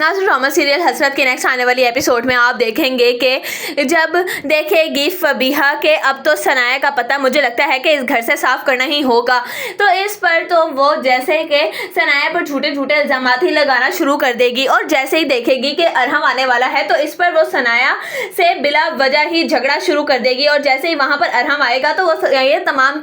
नाज़रीन, drama serial हसरत के next आने वाली एपिसोड में आप देखेंगे कि जब देखेगी फबीहा के अब तो सनाया का पता मुझे लगता है कि इस घर से साफ करना ही होगा। तो इस पर तो वो जैसे कि सनाया पर झूठे झूठे इल्ज़ामात ही लगाना शुरू कर देगी और जैसे ही देखेगी कि अरहम आने वाला है तो इस पर वो सनाया से बिला वजह ही झगड़ा शुरू कर देगी और जैसे ही वहाँ पर अरहम आएगा तो वो ये तमाम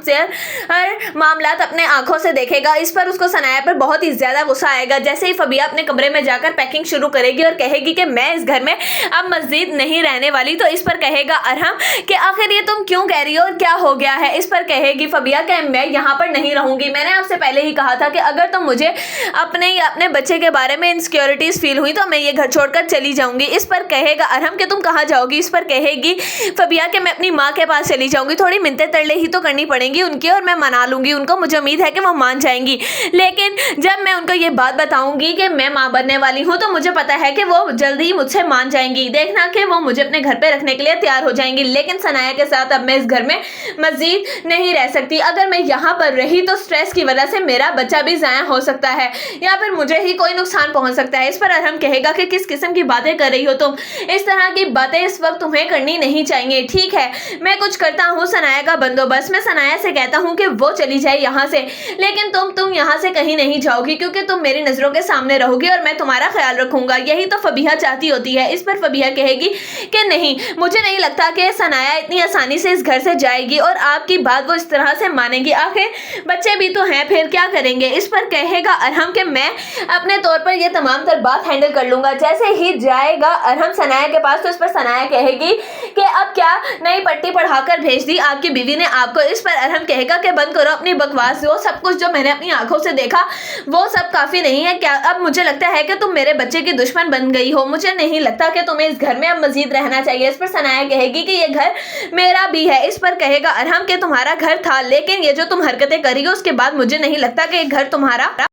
मामला अपने आंखों से देखेगा। इस पर उसको सनाया पर बहुत ही ज़्यादा गुस्सा आएगा। जैसे ही फबीहा अपने कमरे में जाकर पैकिंग शुरू करेगी और कहेगी कि मैं इस घर में अब मज़ीद नहीं रहने वाली, तो इस पर कहेगा अरहम कि आखिर ये तुम क्यों कह रही हो और क्या हो गया है। इस पर कहेगी फबीहा कि मैं यहाँ पर नहीं रहूँगी, मैंने आपसे पहले ही कहा था कि अगर तुम मुझे अपने बच्चे के बारे में इनसिक्योरिटीज़ फील हुई तो मैं ये घर छोड़कर चली जाऊँगी। इस पर कहेगा अरहम कि तुम कहाँ जाओगी। इस पर कहेगी फबीहा कि मैं अपनी माँ के पास चली जाऊँगी, थोड़ी मिन्नतें तरले ही तो करनी पड़ेंगी उनकी और मैं मना लूँगी उनको, मुझे उम्मीद है कि वो मान जाएंगी। लेकिन जब मैं उनको ये बात बताऊँगी कि मैं माँ बनने वाली हूँ तो मुझे पता है कि वो जल्दी ही मुझसे मान जाएंगी, देखना कि वो मुझे अपने घर पे रखने के लिए तैयार हो जाएंगी। लेकिन सनाया के साथ अब मैं इस घर में मजीद नहीं रह सकती, अगर मैं यहाँ पर रही तो स्ट्रेस की वजह से मेरा बच्चा भी ज़ाया हो सकता है या फिर मुझे ही कोई नुकसान पहुँच सकता है। इस पर अरहम कहेगा कि किस किस्म की बातें कर रही हो तुम, इस तरह की बातें इस वक्त तुम्हें करनी नहीं चाहिए। ठीक है, मैं कुछ करता हूँ सनाया का बंदोबस्त, मैं सनाया से कहता हूँ कि वो चली जाए यहाँ से, लेकिन तुम यहाँ से कहीं नहीं जाओगी क्योंकि तुम मेरी नज़रों के सामने रहोगी और मैं तुम्हारा ख्याल रखूंगा, यही तो फबीहा चाहती होती है। इस पर फबीहा कहेगी कि नहीं, मुझे नहीं लगता कि सनाया इतनी आसानी से इस घर से जाएगी और आपकी बात वो इस तरह से मानेगी, आखिर बच्चे भी तो हैं, फिर क्या करेंगे। इस पर कहेगा अरहम कि मैं अपने तौर पर ये तमाम तर बात हैंडल कर लूंगा। जैसे ही जाएगा अरहम सनाया के पास तो इस पर सनाया कहेगी कि अब क्या नई पट्टी पढ़ाकर भेज दी आपकी बीवी ने आपको। इस पर अरहम कहेगा कि बंद करो अपनी बकवास, वो सब कुछ जो मैंने अपनी आंखों से देखा वो सब काफी नहीं है क्या। अब मुझे लगता है कि तुम मेरे बच्चे की दुश्मन बन गई हो, मुझे नहीं लगता कि तुम्हें इस घर में अब मजीद रहना चाहिए। इस पर सनाया कहेगी कि ये घर मेरा भी है। इस पर कहेगा अरहम कि तुम्हारा घर था, लेकिन ये जो तुम हरकतें करी हो उसके बाद मुझे नहीं लगता कि ये घर तुम्हारा